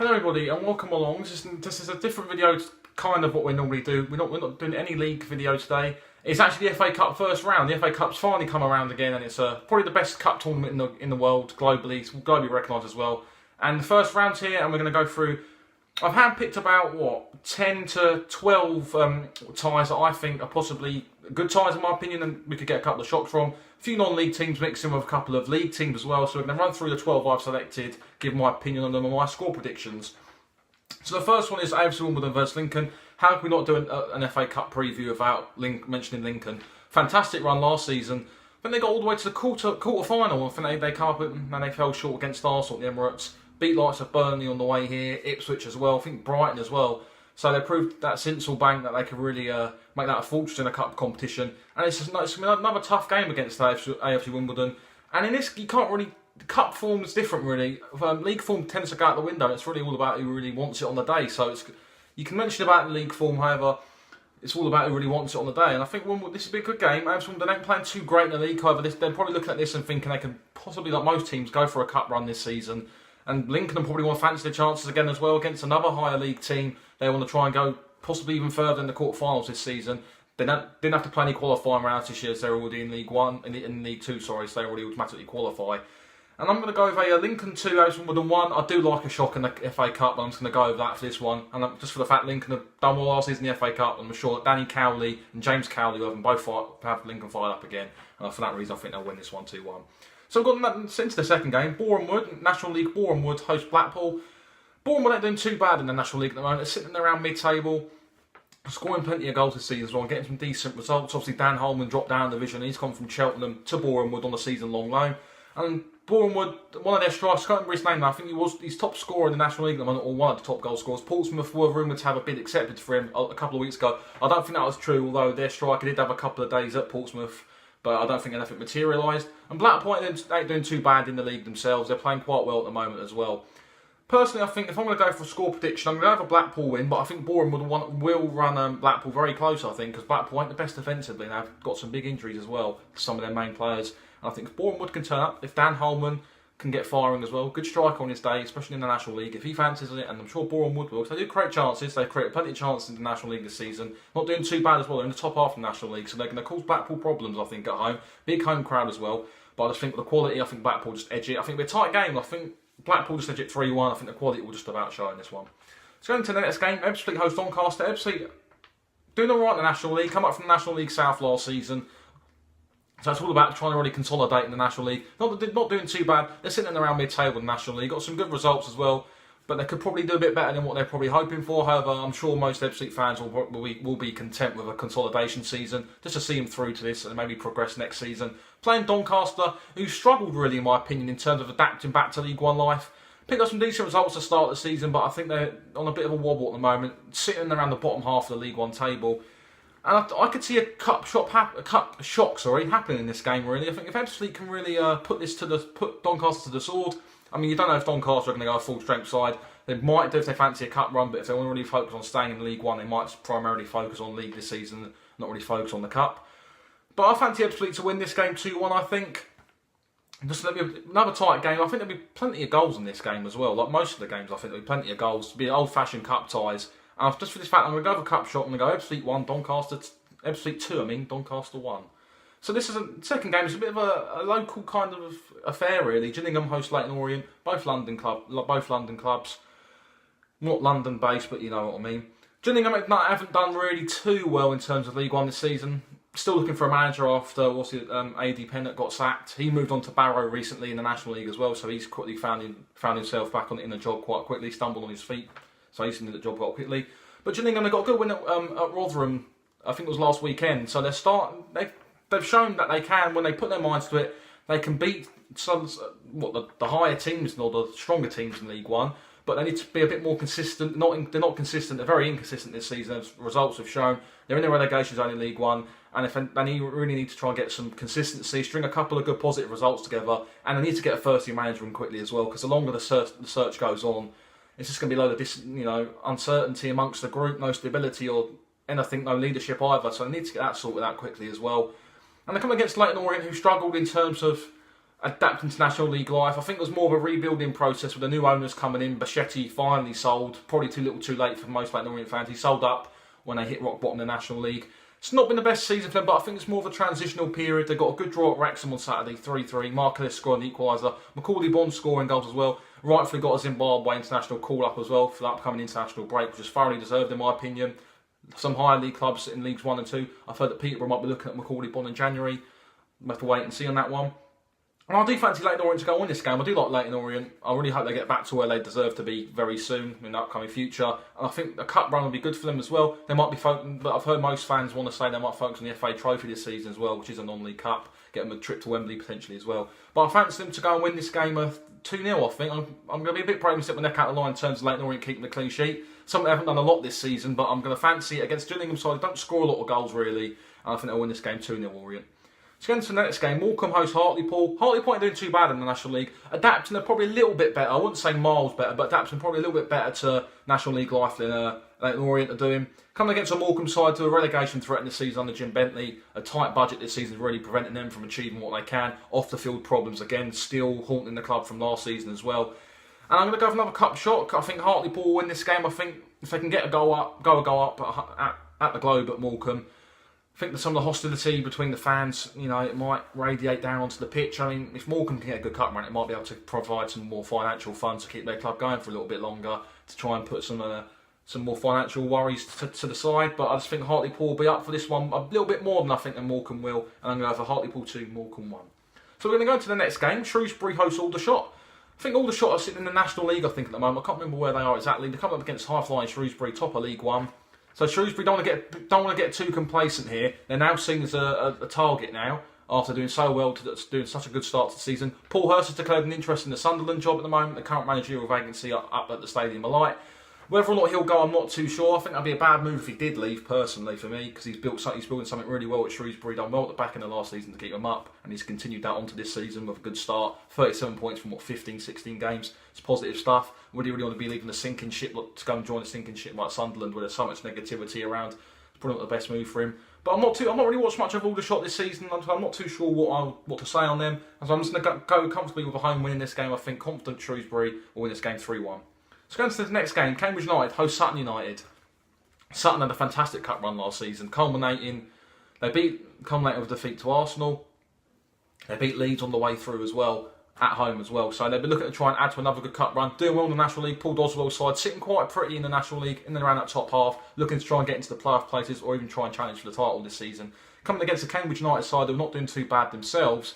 Hello everybody and welcome along. This is a different video, kind of what we normally do. We're not doing any league video today. It's actually the FA Cup first round. The FA Cup's finally come around again, and it's probably the best cup tournament in the world globally. It's globally recognised as well. And the first round's here, and we're going to go through. I've handpicked about 10 to 12 ties that I think are possibly good ties in my opinion, and we could get a couple of shocks from. A few non-league teams mixed in with a couple of league teams as well. So we're going to run through the 12 I've selected, give my opinion on them and my score predictions. So the first one is AFC Wimbledon versus Lincoln. How can we not do an FA Cup preview without mentioning Lincoln? Fantastic run last season. I think they got all the way to the quarter final. I think they come up and they fell short against Arsenal at the Emirates. Beat likes of Burnley on the way here, Ipswich as well, I think Brighton as well. So they proved that Sincil Bank that they could really make that a fortune in a cup competition. And it's another tough game against AFC Wimbledon. And in this, you can't really. The cup form is different, really. League form tends to go out the window. It's really all about who really wants it on the day. So you can mention about the league form, however, it's all about who really wants it on the day. And I think this will be a good game. AFC Wimbledon ain't playing too great in the league. However, they're probably looking at this and thinking they can possibly, like most teams, go for a cup run this season. And Lincoln will probably want to fancy their chances again as well against another higher league team. They want to try and go possibly even further in the quarterfinals this season. They didn't have to play any qualifying rounds this year, so they're already in League One, in League Two, sorry, so they already automatically qualify. And I'm going to go with a Lincoln 2, AFC Wimbledon 1. I do like a shock in the FA Cup, but I'm just going to go over that for this one. And just for the fact Lincoln have done well last season in the FA Cup, I'm sure that Danny Cowley and James Cowley will both have Lincoln fired up again. And for that reason, I think they'll win this one 2-1. So I've got into the second game. Bournemouth, National League, Bournemouth host Blackpool. Bournemouth ain't doing too bad in the National League at the moment. They're sitting around mid-table, scoring plenty of goals this season as well, getting some decent results. Obviously, Dan Holman dropped down the division. He's come from Cheltenham to Bournemouth on a season-long loan. And Bournemouth, one of their strikers, I can't remember his name now, I think he's top scorer in the National League at the moment, or one of the top goal scorers. Portsmouth were rumoured to have a bid accepted for him a couple of weeks ago. I don't think that was true, although their striker did have a couple of days at Portsmouth, but I don't think anything materialised. And Blackpool ain't doing too bad in the league themselves. They're playing quite well at the moment as well. Personally, I think if I'm going to go for a score prediction, I'm going to have a Blackpool win, but I think Bournemouth will run Blackpool very close, I think, because Blackpool ain't the best defensively, and they've got some big injuries as well to some of their main players. And I think if Bournemouth can turn up, if Dan Holman can get firing as well, good striker on his day, especially in the National League, if he fancies it, and I'm sure Bournemouth will, because they do create chances, they've created plenty of chances in the National League this season, not doing too bad as well, they're in the top half of the National League, so they're going to cause Blackpool problems, I think, at home. Big home crowd as well, but I just think with the quality, I think Blackpool just edge it. I think it'll be a tight game, I think Blackpool just edge it 3-1, I think the quality will just about show in this one. So going to the next game, Ebbsfleet host Doncaster. Ebbsfleet doing alright in the National League, come up from the National League South last season. So it's all about trying to really consolidate in the National League. Not doing too bad. They're sitting around mid-table in the National League. Got some good results as well. But they could probably do a bit better than what they're probably hoping for. However, I'm sure most Ebbsfleet fans will be content with a consolidation season, just to see them through to this and maybe progress next season. Playing Doncaster, who struggled really, in my opinion, in terms of adapting back to League One life. Picked up some decent results to start the season, but I think they're on a bit of a wobble at the moment, sitting around the bottom half of the League One table. And I could see a cup shock happening in this game, really. I think if Ebbsfleet can really put Doncaster to the sword, I mean, you don't know if Doncaster are going to go a full-strength side. They might do if they fancy a cup run, but if they want to really focus on staying in League One, they might primarily focus on League this season, not really focus on the cup. But I fancy Ebbsfleet to win this game 2-1, I think. Just another tight game. I think there'll be plenty of goals in this game as well. Like most of the games, I think there'll be plenty of goals. It'll be old-fashioned cup ties. And just for this fact, I'm going to go for cup shot. I'm going to go Ebbsfleet 1, Ebbsfleet 2, Doncaster 1. So this is a second game. It's a bit of a local kind of affair, really. Gillingham host Leyton Orient, both London clubs. Not London-based, but you know what I mean. Gillingham haven't done really too well in terms of League One this season. Still looking for a manager after A.D. Pennant got sacked. He moved on to Barrow recently in the National League as well, so he's quickly found himself back in the job quite quickly, stumbled on his feet. So he's in the job quite quickly. But Gillingham, they got a good win at Rotherham, I think it was last weekend. So they've shown that they can, when they put their minds to it, they can beat the higher teams or the stronger teams in League One. But they need to be a bit more consistent. They're not consistent. They're very inconsistent this season, as results have shown. They're in the relegation zone in League One, and they really need to try and get some consistency, string a couple of good positive results together, and they need to get a first-team manager in quickly as well. Because the longer the search goes on, it's just going to be a load of uncertainty amongst the group, no stability or anything, no leadership either. So they need to get that sorted out quickly as well. And they come against Leyton Orient, who struggled in terms of adapting to National League life. I think it was more of a rebuilding process with the new owners coming in. Bachetti finally sold, probably too little too late for most Leyton Orient fans. He sold up when they hit rock bottom in the National League. It's not been the best season for them, but I think it's more of a transitional period. They got a good draw at Wrexham on Saturday, 3-3. Marcus scored an equaliser. Macaulay Bond scoring goals as well. Rightfully got a Zimbabwe international call-up as well for the upcoming international break, which is thoroughly deserved in my opinion. Some higher league clubs in Leagues 1 and 2. I've heard that Peterborough might be looking at Macaulay Bond in January. We'll have to wait and see on that one. And I do fancy Leyton Orient to go on this game. I do like Leyton Orient. I really hope they get back to where they deserve to be very soon in the upcoming future. And I think a cup run will be good for them as well. They might be but I've heard most fans want to say they might focus on the FA Trophy this season as well, which is a non-league cup. Get them a trip to Wembley potentially as well. But I fancy them to go and win this game 2-0. I think I'm going to be a bit brave and sit my neck out of the line in terms of Leyton Orient keeping the clean sheet. Something they haven't done a lot this season, but I'm going to fancy it against Gillingham side. They don't score a lot of goals really, and I think they'll win this game 2-0 Orient. So going to the next game, Morecambe host Hartlepool. Hartlepool ain't doing too bad in the National League. Adapting, they're probably a little bit better. I wouldn't say miles better, but adapting probably a little bit better to National League life than Leyton Orient are doing. Coming against a Morecambe side to a relegation threat in the season under Jim Bentley. A tight budget this season is really preventing them from achieving what they can. Off the field problems again, still haunting the club from last season as well. And I'm going to go for another cup shot. I think Hartlepool will win this game. I think if they can get a goal up at the Globe at Morecambe, I think that some of the hostility between the fans, it might radiate down onto the pitch. I mean, if Morecambe can get a good cup run, it might be able to provide some more financial funds to keep their club going for a little bit longer, to try and put some more financial worries to the side. But I just think Hartlepool will be up for this one a little bit more than I think than Morecambe will. And I'm going to have a Hartlepool 2, Morecambe 1. So we're going to go to the next game. Shrewsbury hosts Aldershot. I think Aldershot are sitting in the National League, I think, at the moment. I can't remember where they are exactly. They come up against high-flying Shrewsbury, top of League 1. So Shrewsbury don't want to get too complacent here. They're now seen as a target now after doing so well, doing such a good start to the season. Paul Hurst has declared an interest in the Sunderland job at the moment, the current managerial vacancy up at the Stadium of Light. Whether or not he'll go, I'm not too sure. I think that'd be a bad move if he did leave, personally, for me, because he's building something really well at Shrewsbury. Done well at the back in the last season to keep him up, and he's continued that onto this season with a good start. 37 points from 15, 16 games. It's positive stuff. Would he really want to be leaving the sinking ship to go and join a sinking ship like Sunderland, where there's so much negativity around? It's probably not the best move for him. But I'm not really watched much of Aldershot this season. I'm not too sure what to say on them. So I'm just going to go comfortably with a home win in this game. I think confident Shrewsbury will win this game 3-1. Let's go into the next game. Cambridge United host Sutton United. Sutton had a fantastic cup run last season, culminating with a defeat to Arsenal. They beat Leeds on the way through as well, at home as well. So they've been looking to try and add to another good cup run. Doing well in the National League. Paul Doswell's side sitting quite pretty in the National League, in and around that top half, looking to try and get into the playoff places or even try and challenge for the title this season. Coming against the Cambridge United side who are not doing too bad themselves,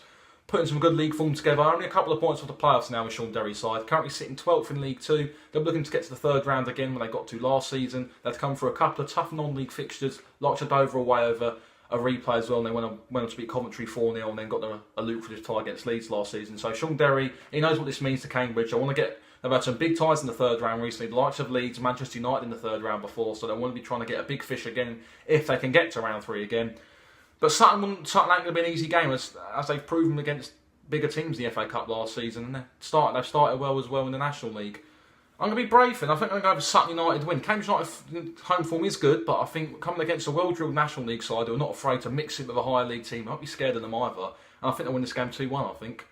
putting some good league form together. Only a couple of points off the playoffs now with Sean Derry's side. Currently sitting 12th in League 2. They're looking to get to the third round again when they got to last season. They've come for a couple of tough non-league fixtures. Locked Dover away over a replay as well, and they went on to beat Coventry 4-0 and then got a lucrative tie against Leeds last season. So Sean Derry, he knows what this means to Cambridge. They've had some big ties in the third round recently, the likes of Leeds, Manchester United in the third round before, so they want to be trying to get a big fish again if they can get to round 3 again. But Sutton ain't going to be an easy game as they've proven against bigger teams in the FA Cup last season, and they've started well as well in the National League. I'm going to be brave, and I think I'm going to go for Sutton United win. Cambridge United home form is good, but I think coming against a well-drilled National League side who are not afraid to mix it with a higher league team, I won't be scared of them either. And I think they'll win this game 2-1, I think.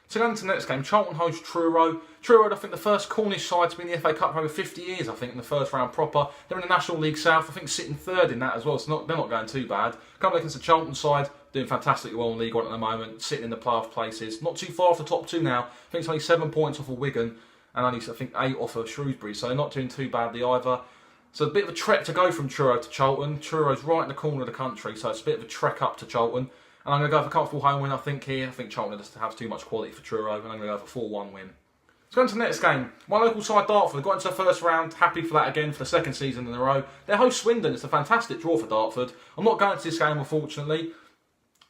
So going to the next game, Charlton host Truro. Truro, I think the first Cornish side to be in the FA Cup for over 50 years, I think, in the first round proper. They're in the National League South, I think sitting third in that as well, so they're not going too bad. Coming against the Charlton side, doing fantastically well in League 1 at the moment, sitting in the playoff places. Not too far off the top 2 now. I think it's only 7 points off of Wigan, and only, I think, 8 off of Shrewsbury, so they're not doing too badly either. So a bit of a trek to go from Truro to Charlton. Truro's right in the corner of the country, so it's a bit of a trek up to Charlton. And I'm going to go for a comfortable home win, I think, here. I think Charlton just has too much quality for Truro, and I'm going to go for a 4-1 win. Let's go into the next game. My local side, Dartford, got into the first round. Happy for that again for the second season in a row. Their host, Swindon. It's a fantastic draw for Dartford. I'm not going to this game, unfortunately,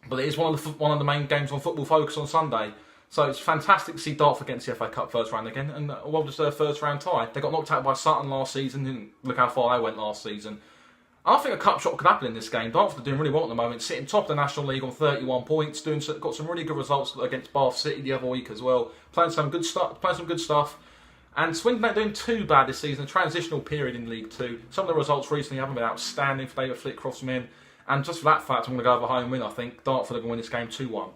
but it is one of the main games on Football Focus on Sunday. So it's fantastic to see Dartford against the FA Cup first round again, and a well-deserved first round tie. They got knocked out by Sutton last season, and look how far they went last season. I think a cup shot could happen in this game. Dartford are doing really well at the moment, sitting top of the National League on 31 points, got some really good results against Bath City the other week as well, playing some good stuff. And Swindon ain't doing too bad this season, a transitional period in League 2. Some of the results recently haven't been outstanding for David Flitcroft's men, and just for that fact, I'm going to go over home win, I think. Dartford are going to win this game 2-1.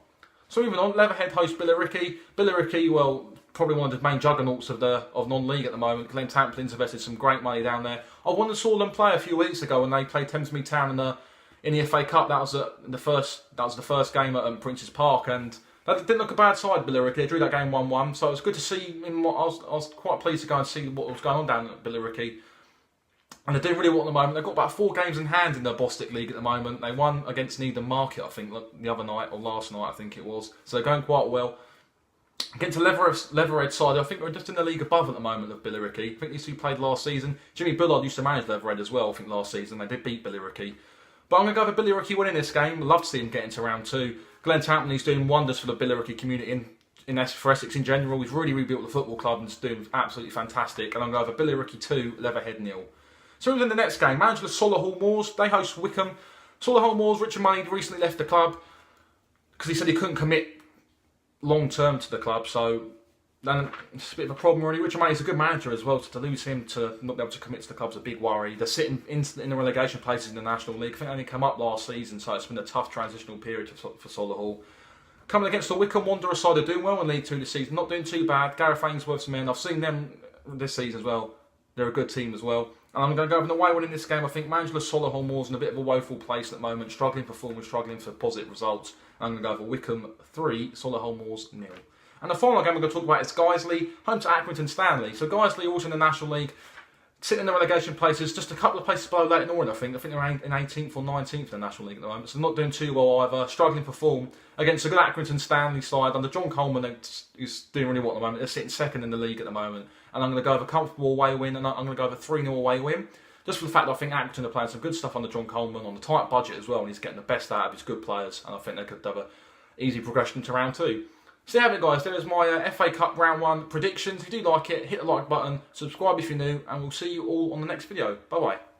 So moving on, Leatherhead host Billericay. Billericay, well, probably one of the main juggernauts of non-league at the moment. Glenn Tamplin's invested some great money down there. I won and saw them play a few weeks ago when they played Thamesmead Town in the FA Cup. That was the first game at Prince's Park, and that didn't look a bad side. Billericay, they drew that game 1-1, so it was good to see. I was quite pleased to go and see what was going on down at Billericay. And they're doing really well at the moment. They've got about 4 games in hand in the Bostik League at the moment. They won against Needham Market, I think, the other night, or last night, I think it was. So they're going quite well. Against the Leatherhead side, I think we're just in the league above at the moment of Billericay. I think these two played last season. Jimmy Bullard used to manage Leatherhead as well, I think, last season. They did beat Billericay. But I'm going to go for Billericay winning this game. I'd love to see him get into round 2. Glenn Tamplin's doing wonders for the Billericay community for Essex in general. He's really rebuilt the football club and is doing absolutely fantastic. And I'm going to go for Billericay 2, Leatherhead 0. So in the next game, Manchester Solihull Moors, they host Wickham. Solihull Moors, Richard Money recently left the club because he said he couldn't commit long term to the club, so then it's a bit of a problem really. Richard Money's a good manager as well, so to lose him to not be able to commit to the club's a big worry. They're sitting in the relegation places in the National League. I think they only come up last season, so it's been a tough transitional period for Solihull. Coming against the Wickham Wanderers side, they're doing well in League 2 this season, not doing too bad. Gareth Ainsworth's men, I've seen them this season as well. They're a good team as well. And I'm going to go with an away win in this game. I think Manchester Solihull Moors in a bit of a woeful place at the moment, struggling for form and struggling for positive results. I'm going to go for Wickham 3, Solihull Moors 0. And the final game I'm going to talk about is Guiseley, home to Accrington Stanley. So Guiseley also in the National League, sitting in the relegation places, just a couple of places below Leyton Orient, I think. I think they're in 18th or 19th in the National League at the moment, so not doing too well either, struggling for form against a good Accrington Stanley side under John Coleman, who's doing really well at the moment. They're sitting second in the league at the moment, and I'm going to go with a comfortable away win, and I'm going to go with a 3-0 away win, just for the fact that I think Accrington are playing some good stuff under John Coleman on a tight budget as well, and he's getting the best out of his good players, and I think they could have an easy progression to round 2. So there you have it, guys. There's my FA Cup Round 1 predictions. If you do like it, hit the like button, subscribe if you're new, and we'll see you all on the next video. Bye-bye.